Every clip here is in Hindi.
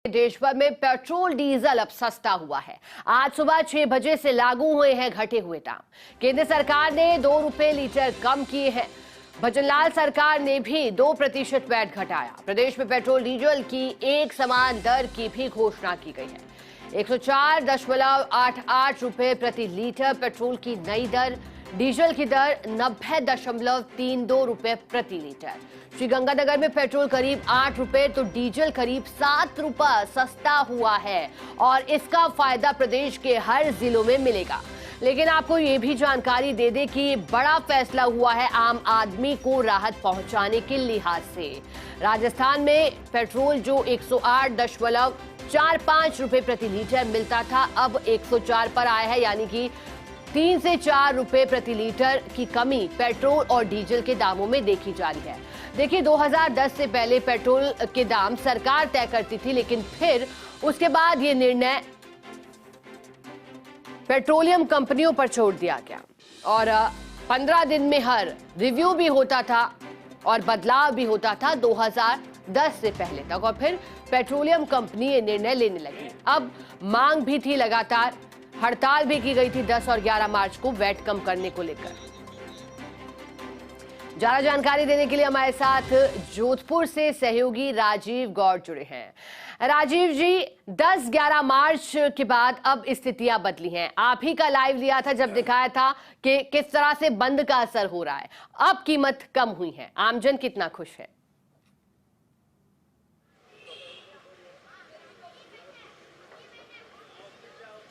देश भर में पेट्रोल डीजल अब सस्ता हुआ है। आज सुबह 6 बजे से लागू हुए हैं घटे हुए दाम। केंद्र सरकार ने 2 रुपए लीटर कम किए हैं। भजनलाल सरकार ने भी 2% वैट घटाया। प्रदेश में पेट्रोल डीजल की एक समान दर की भी घोषणा की गई है। 104.88 रुपए प्रति लीटर पेट्रोल की नई दर, डीजल की दर 90.32 रुपए प्रति लीटर। श्रीगंगानगर में पेट्रोल करीब 8 रुपए तो डीजल करीब 7 रुपए सस्ता हुआ है और इसका फायदा प्रदेश के हर जिलों में मिलेगा। लेकिन आपको ये भी जानकारी दे दें कि बड़ा फैसला हुआ है आम आदमी को राहत पहुंचाने के लिहाज से। राजस्थान में पेट्रोल जो 108.45 रुपए प्रति लीटर मिलता था, अब 104 पर आया है, यानी कि 3 से 4 रुपए प्रति लीटर की कमी पेट्रोल और डीजल के दामों में देखी जा रही है। देखिए, 2010 से पहले पेट्रोल के दाम सरकार तय करती थी, लेकिन फिर उसके बाद ये निर्णय पेट्रोलियम कंपनियों पर छोड़ दिया गया और 15 दिन में हर रिव्यू भी होता था और बदलाव भी होता था 2010 से पहले तक, और फिर पेट्रोलियम कंपनी ये निर्णय लेने लगी। अब मांग भी थी लगातार, हड़ताल भी की गई थी 10 और 11 मार्च को वैट कम करने को लेकर। ज्यादा जानकारी देने के लिए हमारे साथ जोधपुर से सहयोगी राजीव गौड़ जुड़े हैं। राजीव जी, 10-11 मार्च के बाद अब स्थितियां बदली हैं। आप ही का लाइव लिया था जब दिखाया था कि किस तरह से बंद का असर हो रहा है। अब कीमत कम हुई है, आमजन कितना खुश है?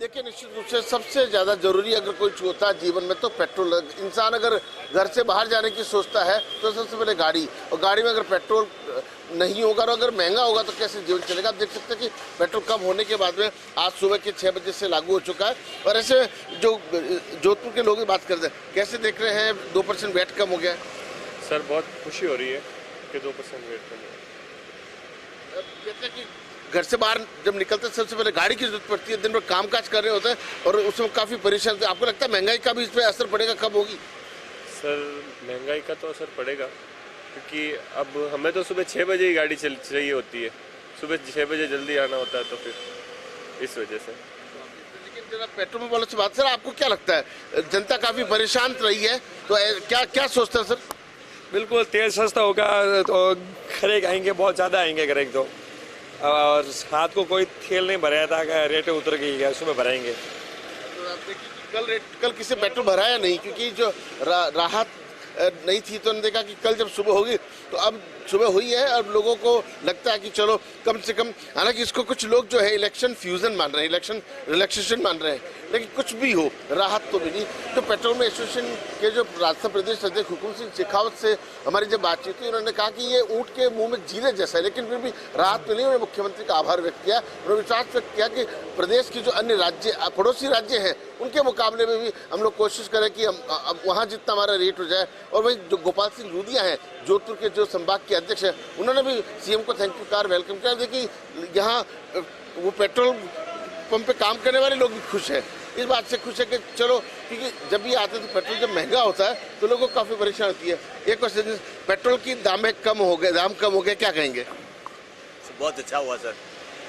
देखिए, निश्चित रूप से सबसे ज्यादा जरूरी अगर कोई होता है जीवन में तो पेट्रोल। इंसान अगर घर से बाहर जाने की सोचता है तो सबसे पहले गाड़ी, और गाड़ी में अगर पेट्रोल नहीं होगा और अगर महंगा होगा तो कैसे जीवन चलेगा। आप देख सकते हैं कि पेट्रोल कम होने के बाद में आज सुबह के 6 बजे से लागू हो चुका है। और ऐसे जो जोधपुर के लोग बात करते हैं, कैसे देख रहे हैं 2% वैट कम हो गया? सर, बहुत खुशी हो रही है कि 2% वैट कम हो गया। कहते हैं कि घर से बाहर जब निकलते हैं सबसे पहले गाड़ी की जरूरत पड़ती है, दिन भर कामकाज कर रहे होते हैं और उसमें काफी परेशान होते हैं। आपको लगता है महंगाई का भी इस पर असर पड़ेगा? कब होगी? सर, महंगाई का तो असर पड़ेगा, क्योंकि अब हमें तो सुबह 6 बजे ही गाड़ी चाहिए होती है। सुबह 6 बजे जल्दी आना होता है, तो फिर इस वजह से। लेकिन जरा पेट्रोल वालों से बात, सर आपको क्या लगता है? जनता काफी परेशान रही है, तो क्या क्या सोचते हैं सर? बिल्कुल, तेल सस्ता होगा तो खरीद आएंगे, बहुत ज़्यादा आएंगे खरीद तो। और हाथ को कोई तेल नहीं भराया था, रेट उतर गई है, सुबह भराएंगे। तो आप देखिए कल किसी पेट्रोल भराया नहीं, क्योंकि जो राहत नहीं थी, तो उन्होंने देखा कि कल जब सुबह होगी तो अब सुबह हुई है। अब लोगों को लगता है कि चलो कम से कम, हालांकि इसको कुछ लोग जो है इलेक्शन फ्यूजन मान रहे हैं, इलेक्शन रिलैक्सेशन मान रहे हैं, लेकिन कुछ भी हो राहत तो मिली। तो पेट्रोल में एसोसिएशन के जो राजस्थान प्रदेश अध्यक्ष हुकुम सिंह शेखावत से हमारी जब बातचीत हुई, उन्होंने कहा कि ये ऊँट के मुंह में जीले जैसा है, लेकिन फिर भी राहत मिली। उन्होंने मुख्यमंत्री का आभार व्यक्त किया, उन्होंने विश्वास व्यक्त किया कि प्रदेश की जो अन्य राज्य पड़ोसी राज्य हैं उनके मुकाबले में भी हम लोग कोशिश करें कि हम वहाँ जितना हमारा रेट हो जाए। और वही जो गोपाल सिंह रूदिया हैं, जोधपुर के जो संभाग के अध्यक्ष हैं, उन्होंने भी सीएम को थैंक यू कार वेलकम किया। देखिए, यहाँ वो पेट्रोल पंप पे काम करने वाले लोग भी खुश हैं, इस बात से खुश है कि चलो, क्योंकि जब भी आते थे पेट्रोल जब महंगा होता है तो लोगों को काफ़ी परेशानी होती है। एक क्वेश्चन, पेट्रोल की दाम कम हो गए, क्या कहेंगे? बहुत अच्छा हुआ सर,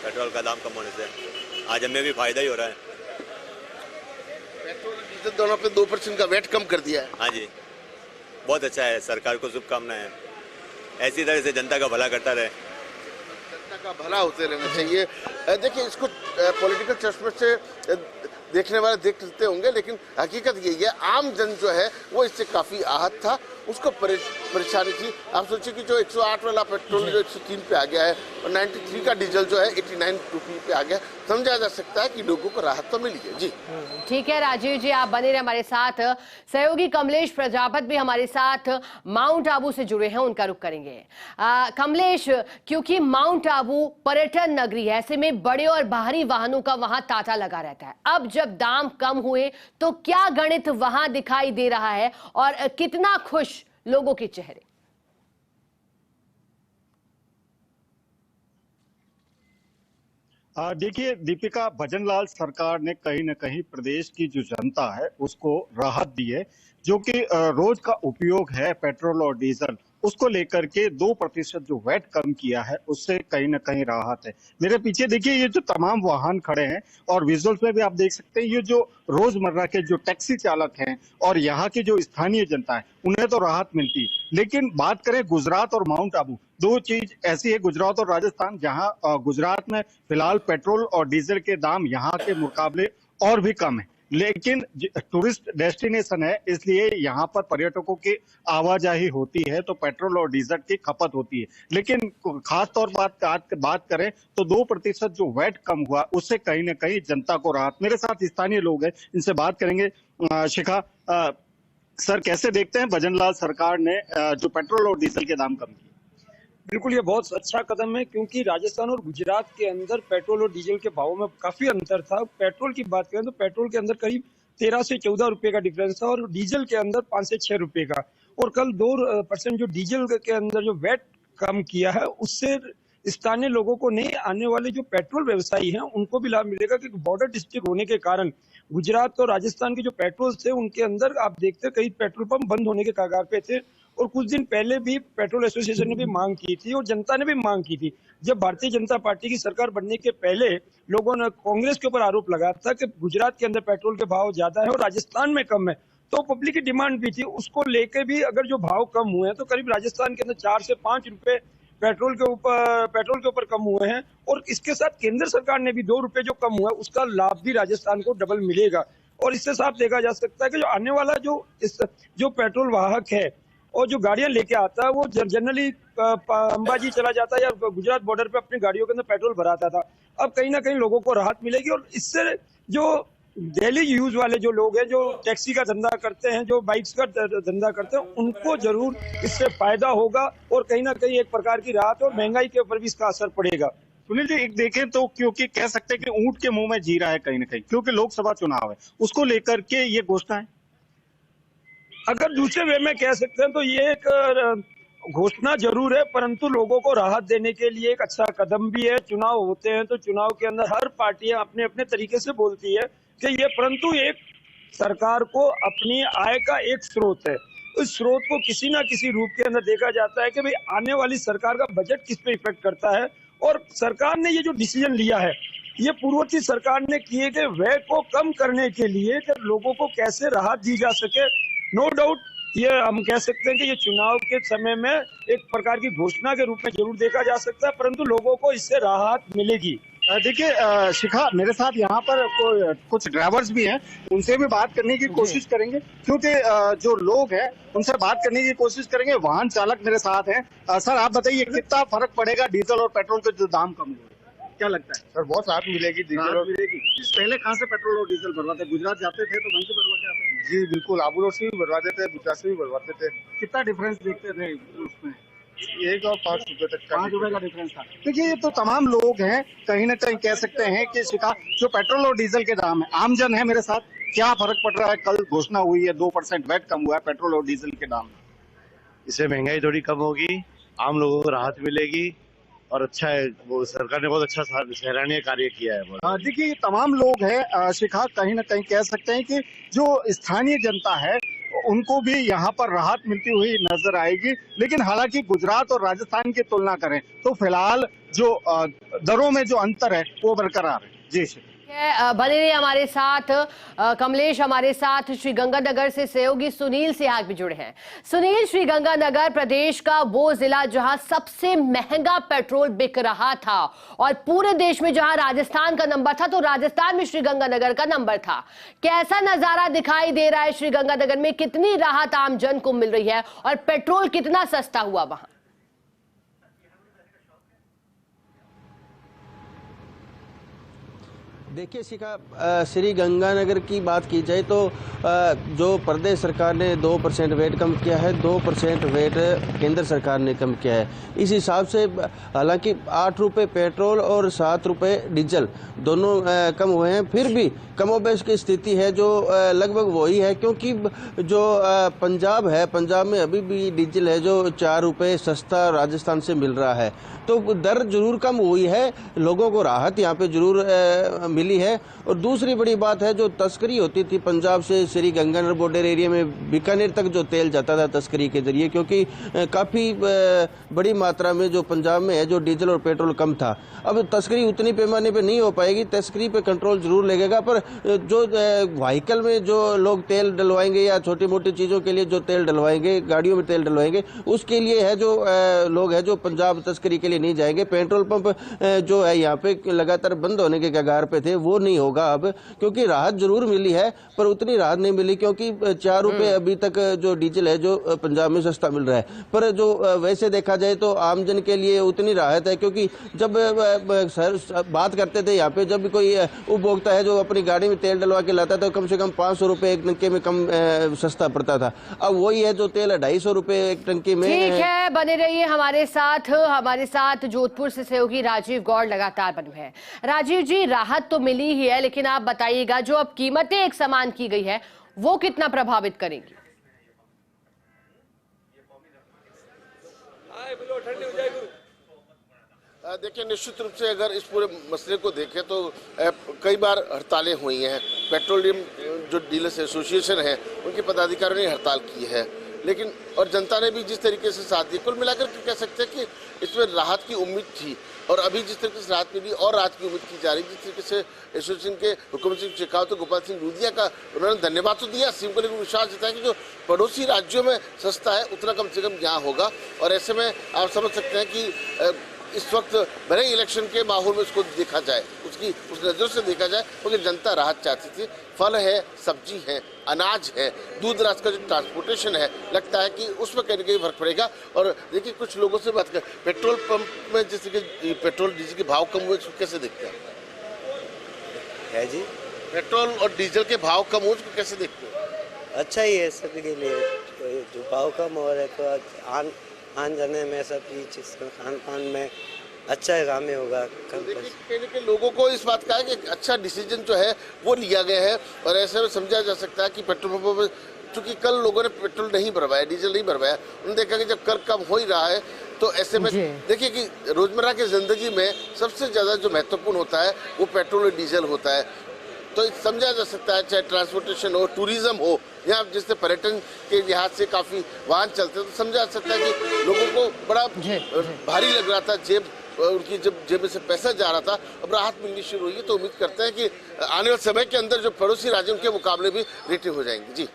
पेट्रोल का दाम कम होने से आज हमें भी फायदा ही हो रहा है। पेट्रोल डीजल दोनों पे 2% का वैट कम कर दिया है। हाँ जी, बहुत अच्छा है, सरकार को शुभकामनाएं। ऐसी तरह से जनता का भला करता रहे, जनता का भला होते रहना चाहिए। देखिए, इसको पॉलिटिकल चश्मे से देखने वाले देख लेते होंगे, लेकिन हकीकत यही है, आम जन जो है वो इससे काफ़ी आहत था, उसको परेशानी थी। आप सोचिए कि जो 108 वाला पेट्रोल जो 103 पे आ गया है और 93 का डीजल जो है 89 रुपये पे आ गया, समझा जा सकता है कि लोगों को राहत तो मिली है। जी ठीक है राजीव जी, आप बने रहे हमारे साथ। सहयोगी कमलेश प्रजापत भी हमारे साथ माउंट आबू से जुड़े हैं, उनका रुख करेंगे। कमलेश, क्योंकि माउंट आबू पर्यटन नगरी है, ऐसे में बड़े और बाहरी वाहनों का वहां तांता लगा रहता है। अब जब दाम कम हुए तो क्या गणित वहां दिखाई दे रहा है और कितना खुश लोगों के चेहरे? देखिए दीपिका, भजनलाल सरकार ने कहीं ना कहीं प्रदेश की जो जनता है उसको राहत दी है, जो कि रोज का उपयोग है पेट्रोल और डीजल उसको लेकर के 2% जो वैट कम किया है उससे कहीं ना कहीं राहत है। मेरे पीछे देखिए ये जो तमाम वाहन खड़े हैं और विजुअल्स में भी आप देख सकते हैं, ये जो रोजमर्रा के जो टैक्सी चालक हैं और यहाँ की जो स्थानीय जनता है उन्हें तो राहत मिलती है। लेकिन बात करें गुजरात और माउंट आबू, दो चीज ऐसी है, गुजरात और राजस्थान, जहां गुजरात में फिलहाल पेट्रोल और डीजल के दाम यहाँ के मुकाबले और भी कम है, लेकिन टूरिस्ट डेस्टिनेशन है इसलिए यहाँ पर पर्यटकों की आवाजाही होती है तो पेट्रोल और डीजल की खपत होती है। लेकिन खास तौर पर बात करें तो 2% जो वैट कम हुआ उससे कहीं ना कहीं जनता को राहत। मेरे साथ स्थानीय लोग हैं, इनसे बात करेंगे। शिखा सर, कैसे देखते हैं भजनलाल सरकार ने जो पेट्रोल और डीजल के दाम कम किए? बिल्कुल, ये बहुत अच्छा कदम है क्योंकि राजस्थान और गुजरात के अंदर पेट्रोल और डीजल के भावों में काफी अंतर था। पेट्रोल की बात करें तो पेट्रोल के अंदर करीब 13 से 14 रुपए का डिफरेंस था और डीजल के अंदर 5 से 6 रुपए का। और कल 2% जो डीजल के अंदर जो वैट कम किया है उससे स्थानीय लोगों को नहीं, आने वाले जो पेट्रोल व्यवसायी हैं उनको भी लाभ मिलेगा क्योंकि बॉर्डर डिस्ट्रिक्ट होने के कारण गुजरात और राजस्थान के जो पेट्रोल थे उनके अंदर आप देखते कई पेट्रोल पंप बंद होने के कगार पे थे। और कुछ दिन पहले भी पेट्रोल एसोसिएशन ने भी मांग की थी और जनता ने भी मांग की थी। जब भारतीय जनता पार्टी की सरकार बनने के पहले लोगों ने कांग्रेस के ऊपर आरोप लगाया था कि गुजरात के अंदर पेट्रोल के भाव ज्यादा है और राजस्थान में कम है, तो पब्लिक की डिमांड भी थी। उसको लेके भी अगर जो भाव कम हुए हैं तो करीब राजस्थान के अंदर 4 से 5 रुपए पेट्रोल के ऊपर कम हुए हैं। और इसके साथ केंद्र सरकार ने भी 2 रुपए जो कम हुआ है उसका लाभ भी राजस्थान को डबल मिलेगा। और इससे साफ देखा जा सकता है कि जो आने वाला जो पेट्रोल वाहक है और जो गाड़ियां लेके आता है वो जनरली अंबाजी चला जाता है या गुजरात बॉर्डर पे अपनी गाड़ियों के अंदर पेट्रोल भराता था। अब कहीं ना कहीं लोगों को राहत मिलेगी और इससे जो डेली यूज वाले जो लोग हैं, जो टैक्सी का धंधा करते हैं, जो बाइक्स का धंधा करते हैं, उनको जरूर इससे फायदा होगा और कहीं ना कहीं एक प्रकार की राहत और महंगाई के ऊपर भी इसका असर पड़ेगा। सुनील जी, एक देखें तो क्योंकि कह सकते हैं कि ऊंट के मुंह में जी रहा है कहीं ना कहीं, क्योंकि लोकसभा चुनाव है, उसको लेकर के ये घोषणा है। अगर दूसरे वे में कह सकते हैं तो ये एक घोषणा जरूर है, परंतु लोगों को राहत देने के लिए एक अच्छा कदम भी है। चुनाव होते हैं तो चुनाव के अंदर हर पार्टियां अपने अपने तरीके से बोलती है कि ये, परंतु एक सरकार को अपनी आय का एक स्रोत है, उस स्रोत को किसी ना किसी रूप के अंदर देखा जाता है कि भाई आने वाली सरकार का बजट किस पे इफेक्ट करता है। और सरकार ने ये जो डिसीजन लिया है ये पूर्ववर्ती सरकार ने किए गए व्यय को कम करने के लिए कि लोगों को कैसे राहत दी जा सके। नो डाउट ये हम कह सकते हैं कि ये चुनाव के समय में एक प्रकार की घोषणा के रूप में जरूर देखा जा सकता है, परंतु लोगों को इससे राहत मिलेगी। देखिए शिखा, मेरे साथ यहाँ पर कुछ ड्राइवर्स भी हैं, उनसे भी बात करने की कोशिश करेंगे क्योंकि जो लोग हैं उनसे बात करने की कोशिश करेंगे। वाहन चालक मेरे साथ हैं। सर आप बताइए कितना फर्क पड़ेगा डीजल और पेट्रोल के जो दाम कम हुए, क्या लगता है? सर बहुत राहत मिलेगी डीजल और मिलेगी। पहले कहाँ से पेट्रोल और डीजल भरवाते? गुजरात जाते थे तो वहीं से भरवाते आते? जी बिल्कुल, आबू रोड से भी भरवाते थे, गुजरात से भी भरवाते थे। कितना डिफरेंस देखते थे उसमें? 1 और 5 रुपए तक का 5 रुपए का डिफरेंस था। देखिए ये तो तमाम लोग हैं, कहीं ना कहीं कह सकते हैं कि शिखा जो पेट्रोल और डीजल के दाम है, आमजन है मेरे साथ, क्या फर्क पड़ रहा है? कल घोषणा हुई है 2% वैट कम हुआ है पेट्रोल और डीजल के दाम। इससे महंगाई थोड़ी कम होगी, आम लोगों को राहत मिलेगी और अच्छा है, वो सरकार ने बहुत अच्छा सराहनीय कार्य किया है। देखिए ये तमाम लोग हैं शिखा, कहीं ना कहीं कह सकते हैं कि जो स्थानीय जनता है उनको भी यहाँ पर राहत मिलती हुई नजर आएगी। लेकिन हालांकि गुजरात और राजस्थान की तुलना करें तो फिलहाल जो दरों में जो अंतर है वो बरकरार है। जी बने रहिए हमारे साथ। कमलेश हमारे साथ श्रीगंगानगर से सहयोगी सुनील सिहाग भी जुड़े हैं। सुनील, श्रीगंगानगर प्रदेश का वो जिला जहां सबसे महंगा पेट्रोल बिक रहा था और पूरे देश में जहां राजस्थान का नंबर था तो राजस्थान में श्रीगंगानगर का नंबर था। कैसा नजारा दिखाई दे रहा है श्रीगंगानगर में? कितनी राहत आम जन को मिल रही है और पेट्रोल कितना सस्ता हुआ वहां? देखिए शिखा, श्रीगंगानगर की बात की जाए तो जो प्रदेश सरकार ने 2% वेट कम किया है, 2% वेट केंद्र सरकार ने कम किया है। इस हिसाब से हालांकि 8 रुपये पेट्रोल और 7 रुपये डीजल दोनों कम हुए हैं, फिर भी कमोबेश की स्थिति है जो लगभग वही है, क्योंकि जो पंजाब है, पंजाब में अभी भी डीजल है जो 4 रुपये सस्ता राजस्थान से मिल रहा है। तो दर जरूर कम हुई है, लोगों को राहत यहाँ पे जरूर मिली है। और दूसरी बड़ी बात है, जो तस्करी होती थी पंजाब से श्री गंगानगर बॉर्डर एरिया में बीकानेर तक जो तेल जाता था तस्करी के जरिए, क्योंकि काफ़ी बड़ी मात्रा में जो पंजाब में है जो डीजल और पेट्रोल कम था। अब तस्करी उतनी पैमाने पे नहीं हो पाएगी, तस्करी पे कंट्रोल जरूर लगेगा, पर जो व्हीकल में जो लोग तेल डलवाएंगे या छोटी मोटी चीज़ों के लिए जो तेल डलवाएंगे, गाड़ियों में तेल डलवाएंगे, उसके लिए है जो लोग है जो पंजाब तस्करी के लिए नहीं जाएंगे। पेट्रोल पंप जो है यहाँ पे लगातार बंद होने के कगार पे थे, वो नहीं होगा अब, क्योंकि राहत जरूर मिली है पर उतनी राहत नहीं मिली, क्योंकि 4 रुपए अभी तक जो डीजल है जो पंजाब में सस्ता मिल रहा है। पर जो वैसे देखा जाए तो आमजन के लिए उतनी राहत है, क्योंकि जब सर बात करते थे यहाँ पे, जब भी कोई उपभोक्ता है जो अपनी गाड़ी में तेल डलवा के लाता था तो कम से कम 500 रुपए एक टंकी में कम सस्ता पड़ता था। अब वही है जो तेल 250 रुपए एक टंकी में। ठीक है, बने रहिए हमारे साथ जोधपुर से सहयोगी राजीव गौड़ लगातार बने हैं। राजीव जी, राहत तो मिली ही है, लेकिन आप बताइएगा जो अब कीमतें एक समान की गई है वो कितना प्रभावित करेंगी? देखिए, निश्चित रूप से अगर इस पूरे मसले को देखें तो कई बार हड़तालें हुई हैं। पेट्रोलियम जो डीलर्स एसोसिएशन है उनके पदाधिकारियों ने हड़ताल की है, लेकिन और जनता ने भी जिस तरीके से साथ दिया, कुल मिलाकर कह सकते हैं कि इसमें राहत की उम्मीद थी और अभी जिस तरीके से राहत मिली और राहत की उम्मीद की जा रही है। जिस तरीके से एसोसिएशन के हुकुम सिंह शेखावत और गोपाल सिंह लूधिया का उन्होंने धन्यवाद तो दिया सीएम को, लेकिन विश्वास जताया कि जो पड़ोसी राज्यों में सस्ता है उतना कम से कम यहाँ होगा। और ऐसे में आप समझ सकते हैं कि इस वक्त भले इलेक्शन के माहौल में उसको देखा जाए, उसकी उस नज़र से देखा जाए, क्योंकि जनता राहत चाहती थी। फल है, सब्जी है, अनाज है, दूध राज का जो ट्रांसपोर्टेशन है, लगता है कि उसमें कहीं ना कहीं फर्क पड़ेगा। और देखिए, कुछ लोगों से बात कर, पेट्रोल पंप में जैसे कि पेट्रोल डीजल के भाव कम हुए, उसको कैसे देखते हैं? है जी, पेट्रोल और डीजल के भाव कम हुए उसको कैसे देखते हैं? अच्छा ही है सभी के लिए, जो भाव कम हो रहा है तो आन जाने में सब चीज़ खान पान में अच्छा काम होगा। देखिए, लोगों को इस बात का है कि अच्छा डिसीजन जो है वो लिया गया है और ऐसे में समझा जा सकता है कि पेट्रोल पंपों में, चूंकि कल लोगों ने पेट्रोल नहीं भरवाया, डीजल नहीं भरवाया, उन्होंने देखा कि जब कर कम हो ही रहा है तो ऐसे में देखिए कि रोजमर्रा की जिंदगी में सबसे ज्यादा जो महत्वपूर्ण होता है वो पेट्रोल और डीजल होता है। तो समझा जा सकता है, चाहे ट्रांसपोर्टेशन हो, टूरिज्म हो, या जिससे पर्यटन के लिहाज से काफी वाहन चलते हैं, तो समझा जा सकता है कि लोगों को बड़ा भारी लग रहा था, उनकी जब जेब में से पैसा जा रहा था। अब राहत मिलनी शुरू हुई है, तो उम्मीद करते हैं कि आने वाले समय के अंदर जो पड़ोसी राज्यों के मुकाबले भी रेटें हो जाएंगी। जी।